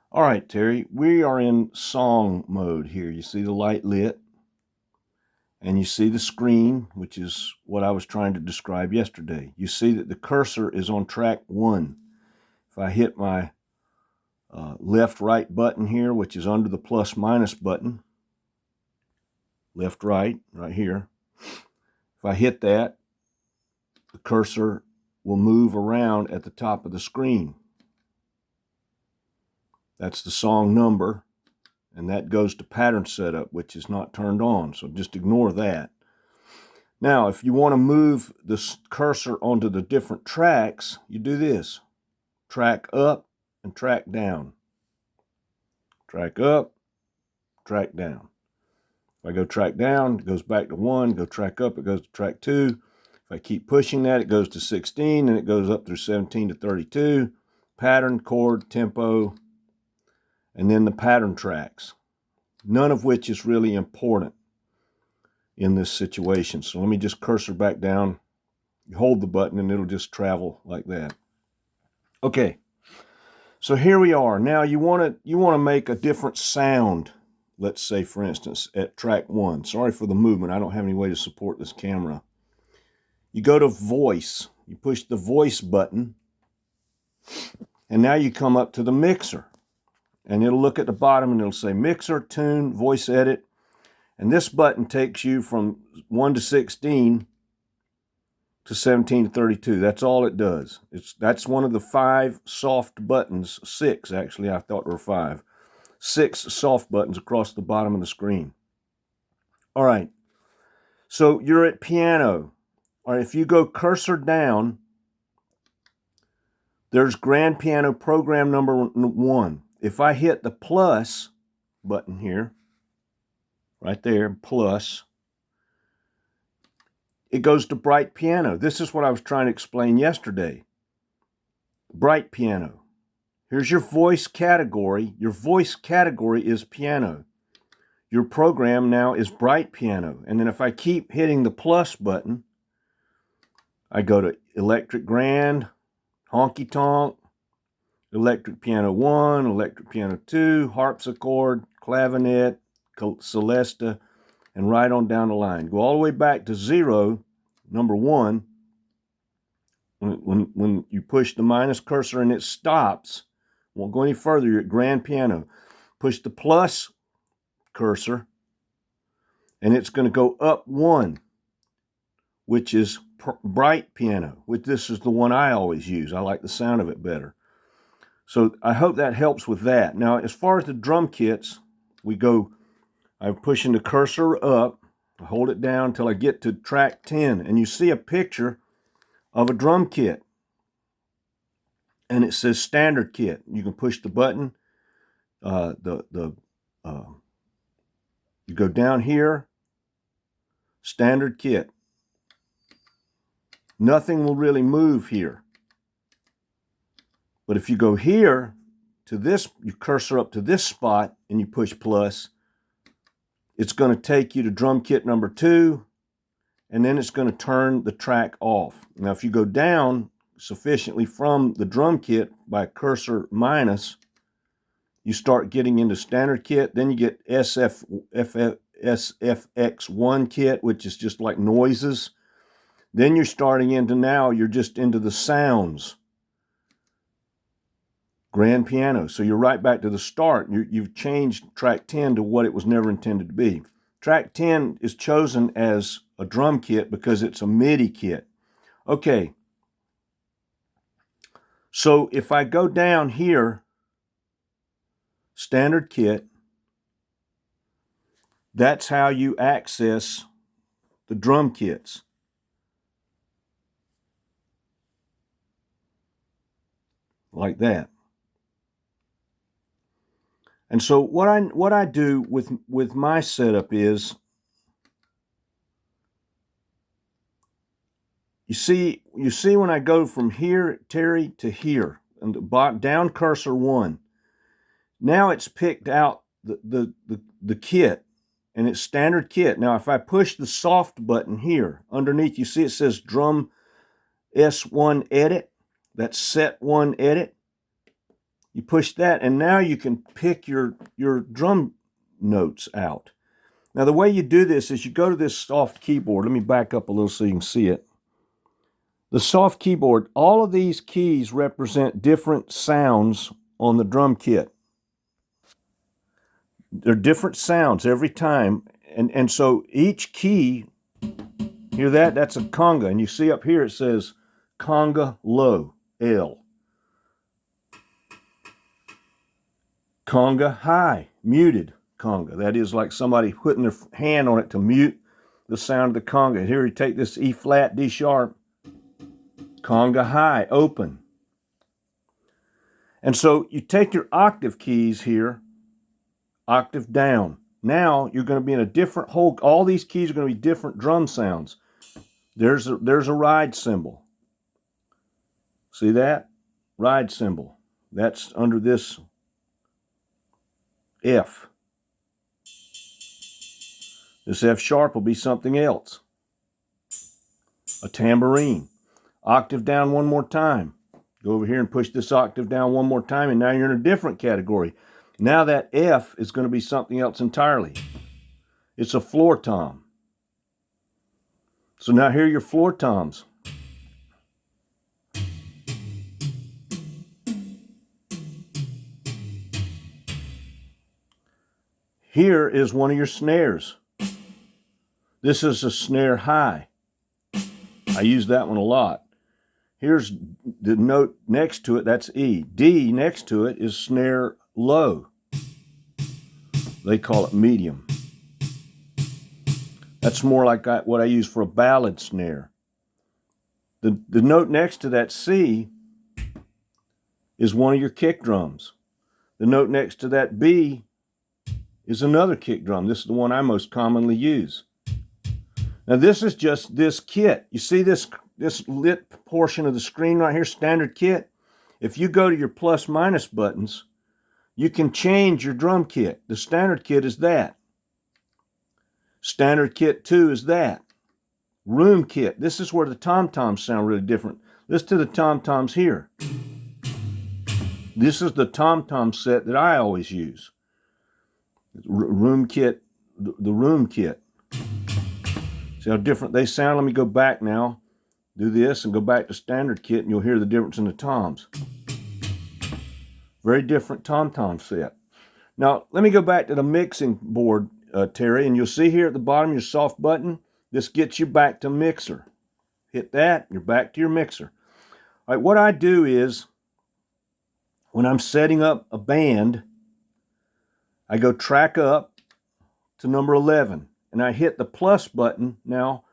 All right, Terry, we are in song mode here. You see the light lit and you see the screen, which is what I was trying to describe yesterday. You see that the cursor is on track 1. If I hit my left right button here, which is under the plus minus button, left right here, if I hit that, the cursor will move around at the top of the screen. That's the song number. And that goes to pattern setup, which is not turned on. So just ignore that. Now, if you want to move the cursor onto the different tracks, you do this. Track up and track down. Track up, track down. If I go track down, it goes back to 1. Go track up, it goes to track 2. If I keep pushing that, it goes to 16, and it goes up through 17 to 32. Pattern, chord, tempo, and then the pattern tracks. None of which is really important in this situation. So let me just cursor back down. You hold the button and it'll just travel like that. Okay, so here we are. Now you want to make a different sound. Let's say, for instance, at track 1. Sorry for the movement. I don't have any way to support this camera. You go to voice. You push the voice button. And now you come up to the mixer. And it'll look at the bottom and it'll say mixer, tune, voice edit. And this button takes you from 1 to 16 to 17 to 32. That's all it does. That's one of the 5 soft buttons. 6, actually. I thought there were 5. 6 soft buttons across the bottom of the screen. All right. So you're at piano. All right, if you go cursor down, there's grand piano program number 1. If I hit the plus button here, right there, plus, it goes to bright piano. This is what I was trying to explain yesterday. Bright piano. Here's your voice category. Your voice category is piano. Your program now is bright piano. And then if I keep hitting the plus button, I go to electric grand, honky tonk, electric piano 1, electric piano 2, harpsichord, clavinet, celesta, and right on down the line. Go all the way back to 0, number 1. When you push the minus cursor and it stops, won't go any further, you're at grand piano. Push the plus cursor, and it's going to go up 1, which is bright piano, which this is the one I always use. I like the sound of it better. So I hope that helps with that. Now, as far as the drum kits, I'm pushing the cursor up, I hold it down until I get to track 10, and you see a picture of a drum kit. And it says standard kit. You can push the button. You go down here, standard kit. Nothing will really move here. But if you go here to this, you cursor up to this spot and you push plus, it's going to take you to drum kit number 2, and then it's going to turn the track off. Now, if you go down sufficiently from the drum kit by cursor minus, you start getting into standard kit. Then you get SFX1 kit, which is just like noises. Then you're starting into, now you're just into the sounds. Grand piano. So you're right back to the start. You've changed track 10 to what it was never intended to be. Track 10 is chosen as a drum kit because it's a MIDI kit. Okay. So if I go down here, standard kit, that's how you access the drum kits. Like that. And so what I do with my setup is, you see when I go from here, Terry, to here, and the down cursor 1, now it's picked out the kit, and it's standard kit. Now if I push the soft button here underneath, you see it says drum S1 edit. That's set 1 edit. You push that, and now you can pick your drum notes out. Now, the way you do this is you go to this soft keyboard. Let me back up a little so you can see it. The soft keyboard, all of these keys represent different sounds on the drum kit. They're different sounds every time. And so each key, hear that? That's a conga. And you see up here it says conga low, L. Conga high, muted conga. That is like somebody putting their hand on it to mute the sound of the conga. Here you take this E flat, D sharp, conga high, open. And so you take your octave keys here, octave down. Now you're going to be in a different whole, all these keys are going to be different drum sounds. There's a ride cymbal. See that? Ride cymbal. That's under this F. This F sharp will be something else. A tambourine. Octave down one more time. Go over here and push this octave down one more time, and now you're in a different category. Now that F is going to be something else entirely. It's a floor tom. So now here are your floor toms. Here is one of your snares. This is a snare high. I use that one a lot. Here's the note next to it, that's E. D next to it is snare low. They call it medium. That's more like what I use for a ballad snare. The note next to that C is one of your kick drums. The note next to that B is another kick drum. This is the one I most commonly use. Now this is just this kit. You see this lit portion of the screen right here, standard kit? If you go to your plus minus buttons, you can change your drum kit. The standard kit is that. Standard kit 2 is that. Room kit, this is where the tom-toms sound really different. Listen to the tom-toms here. This is the tom-tom set that I always use. Room kit, the room kit. See how different they sound? Let me go back now. Do this and go back to standard kit, and you'll hear the difference in the toms. Very different tom-tom set. Now, let me go back to the mixing board, Terry, and you'll see here at the bottom your soft button. This gets you back to mixer. Hit that, you're back to your mixer. All right, what I do is, when I'm setting up a band, I go track up to number 11, and I hit the plus button now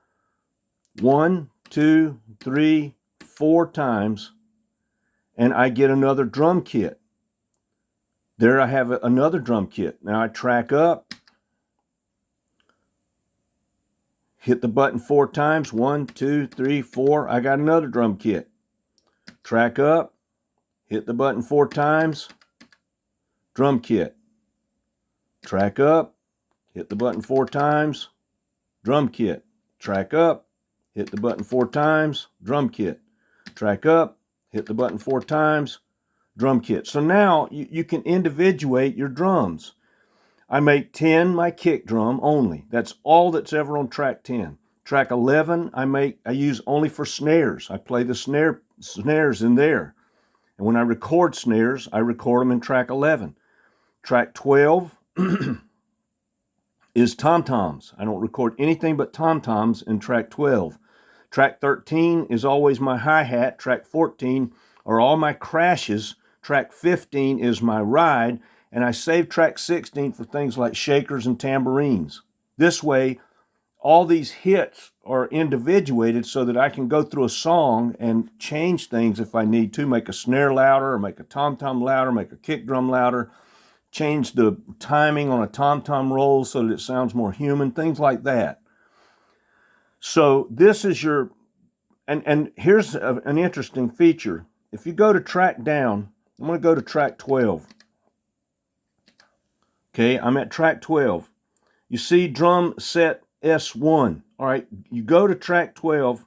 1, 2, 3, 4 times, and I get another drum kit. There I have another drum kit. Now I track up, hit the button 4 times, 1, 2, 3, 4, I got another drum kit. Track up, hit the button 4 times, drum kit. Track up, hit the button 4 times, drum kit. Track up, hit the button 4 times, drum kit. Track up, hit the button 4 times, drum kit. So now you can individuate your drums. I make 10 my kick drum only. That's all that's ever on track 10. Track 11 I use only for snares. I play the snares in there. And when I record snares, I record them in track 11. Track 12 is tom-toms. I don't record anything but tom-toms in track 12. Track 13 is always my hi-hat. Track 14 are all my crashes. Track 15 is my ride. And I save track 16 for things like shakers and tambourines. This way, all these hits are individuated so that I can go through a song and change things if I need to, make a snare louder, or make a tom-tom louder, make a kick drum louder, change the timing on a tom-tom roll so that it sounds more human, things like that. So this is your, and here's an interesting feature. If you go to track down, I'm going to go to track 12. Okay, I'm at track 12. You see drum set S1. All right, you go to track 12,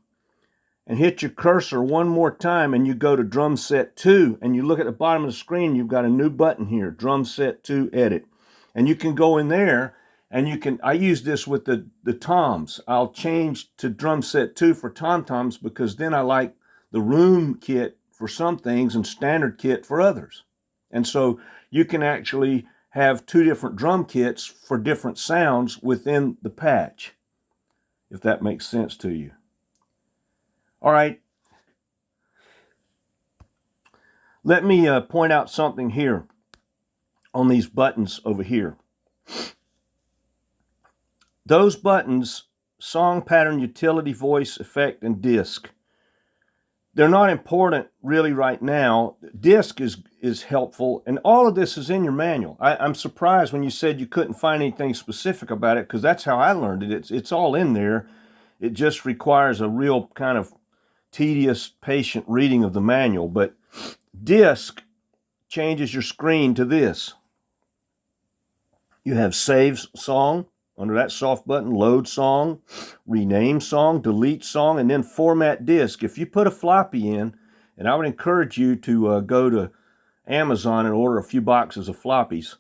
and hit your cursor one more time, and you go to drum set 2, and you look at the bottom of the screen, you've got a new button here, drum set 2 edit. And you can go in there, and you can, I use this with the toms. I'll change to drum set 2 for tom-toms, because then I like the room kit for some things and standard kit for others. And so you can actually have 2 different drum kits for different sounds within the patch, if that makes sense to you. All right. Let me point out something here on these buttons over here. Those buttons, song, pattern, utility, voice, effect, and disc, they're not important really right now. Disc is helpful, and all of this is in your manual. I'm surprised when you said you couldn't find anything specific about it, because that's how I learned it. It's all in there. It just requires a real kind of tedious, patient reading of the manual. But disc changes your screen to this. You have save song under that soft button, load song, rename song, delete song, and then format disc. If you put a floppy in, and I would encourage you to go to Amazon and order a few boxes of floppies,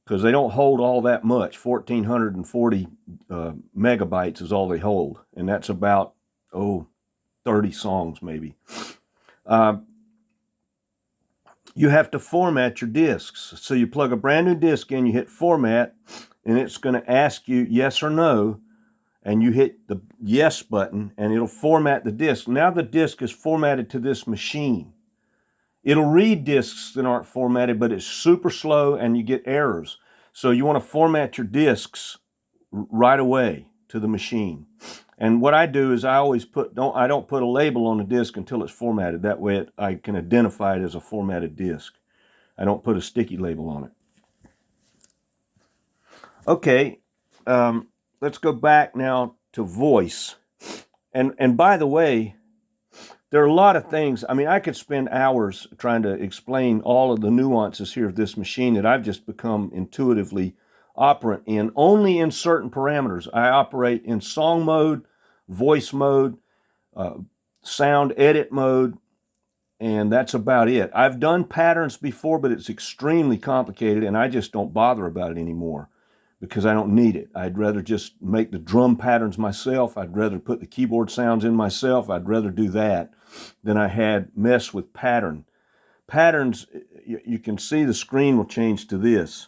because they don't hold all that much. 1,440 megabytes is all they hold, and that's about 30 songs maybe. You have to format your discs. So you plug a brand new disc in, you hit format, and it's going to ask you yes or no, and you hit the yes button, and it'll format the disc. Now the disc is formatted to this machine. It'll read discs that aren't formatted, but it's super slow, and you get errors. So you want to format your discs right away to the machine. And what I do is I always I don't put a label on the disc until it's formatted. That way I can identify it as a formatted disc. I don't put a sticky label on it. Okay, let's go back now to voice. And by the way, there are a lot of things. I mean, I could spend hours trying to explain all of the nuances here of this machine that I've just become intuitively operant in, only in certain parameters. I operate in song mode, voice mode, sound edit mode, and that's about it. I've done patterns before, but it's extremely complicated, and I just don't bother about it anymore because I don't need it. I'd rather just make the drum patterns myself. I'd rather put the keyboard sounds in myself. I'd rather do that than I had mess with pattern. Patterns, you can see the screen will change to this.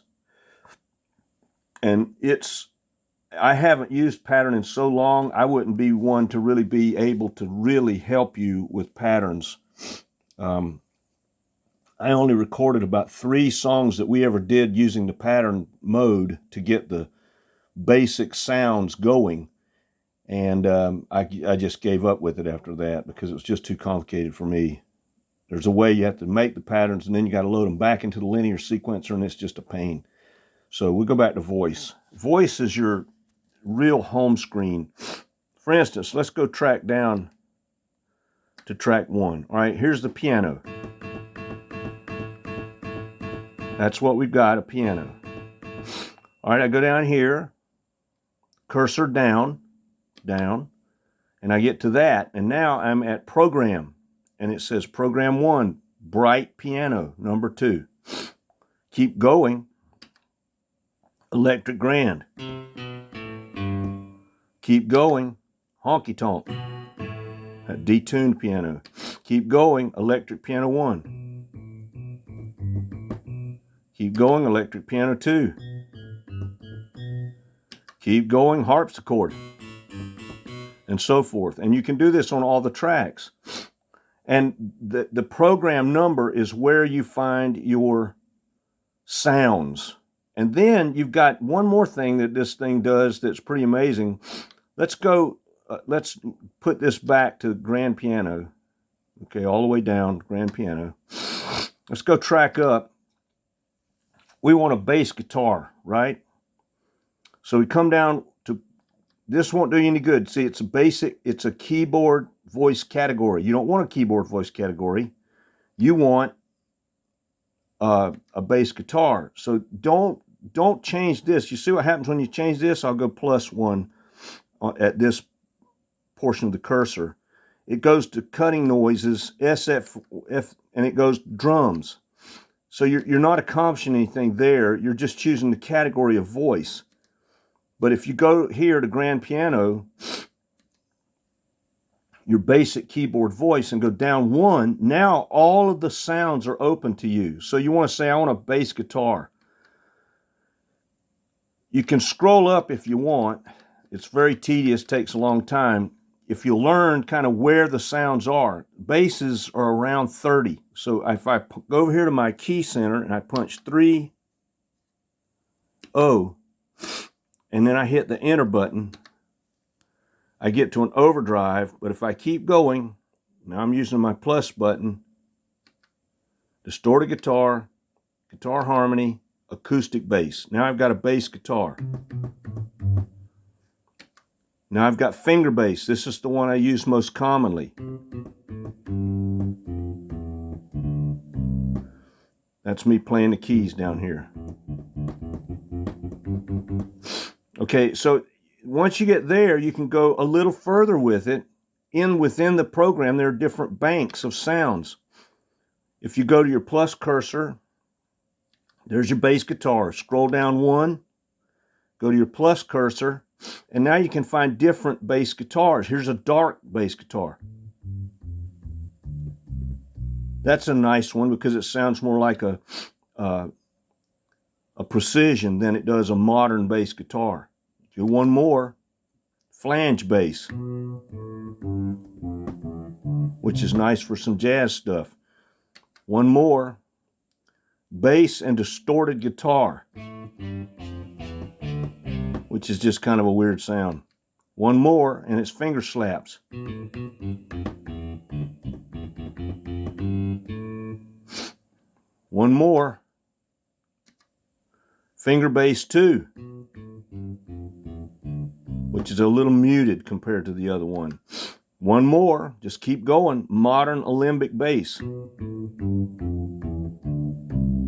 And I haven't used pattern in so long, I wouldn't be one to really be able to really help you with patterns. I only recorded about 3 songs that we ever did using the pattern mode to get the basic sounds going. And I just gave up with it after that because it was just too complicated for me. There's a way you have to make the patterns, and then you got to load them back into the linear sequencer, and it's just a pain. So we'll go back to voice. Voice is your real home screen. For instance, let's go track down to track 1. All right, here's the piano. That's what we've got, a piano. All right, I go down here, cursor down, and I get to that, and now I'm at program, and it says program 1, bright piano, number 2. Keep going, electric grand. Keep going, honky tonk, a detuned piano. Keep going, electric piano 1. Keep going, electric piano 2. Keep going, harpsichord, and so forth. And you can do this on all the tracks. And the program number is where you find your sounds. And then you've got one more thing that this thing does that's pretty amazing. Let's put this back to grand piano. Okay, all the way down, grand piano. Let's go track up. We want a bass guitar, right? So we come down to, this won't do you any good. See, it's a keyboard voice category. You don't want a keyboard voice category. You want a bass guitar. So don't change this. You see what happens when you change this? I'll go +1 at this portion of the cursor. it goes to cutting noises, SF, and it goes drums. So you're not accomplishing anything there. You're just choosing the category of voice. But if you go here to grand piano, your basic keyboard voice, and go down one, now all of the sounds are open to you. So you want to say, I want a bass guitar. You can scroll up if you want. It's very tedious, takes a long time. If you learn kind of where the sounds are, basses are around 30. So if I go over here to my key center and I punch 3, O, and then I hit the enter button, I get to an overdrive. But if I keep going, now I'm using my plus button, distorted guitar, guitar harmony, acoustic bass. Now I've got a bass guitar. Now I've got finger bass. This is the one I use most commonly. That's me playing the keys down here. Okay, so once you get there, you can go a little further with it. Within the program, there are different banks of sounds. If you go to your plus cursor, there's your bass guitar. Scroll down one, go to your plus cursor, and now you can find different bass guitars. Here's a dark bass guitar. That's a nice one because it sounds more like a precision than it does a modern bass guitar. Do one more, flange bass, which is nice for some jazz stuff. One more, bass and distorted guitar, which is just kind of a weird sound. One more, and it's finger slaps. One more, finger bass 2, which is a little muted compared to the other one. One more, just keep going, modern alembic bass,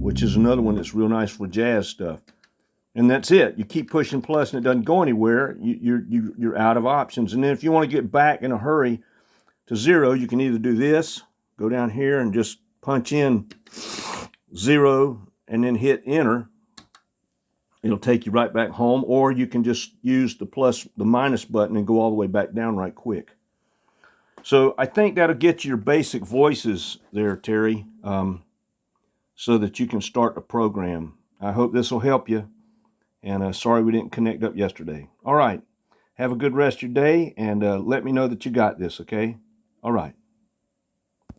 which is another one that's real nice for jazz stuff. And that's it. You keep pushing plus and it doesn't go anywhere. You're out of options. And then if you want to get back in a hurry to 0, you can either do this, go down here and just punch in 0 and then hit enter. It'll take you right back home, or you can just use the minus button and go all the way back down right quick. So I think that'll get you your basic voices there, Terry, so that you can start a program. I hope this will help you. And sorry we didn't connect up yesterday. All right. Have a good rest of your day, and let me know that you got this, okay? All right.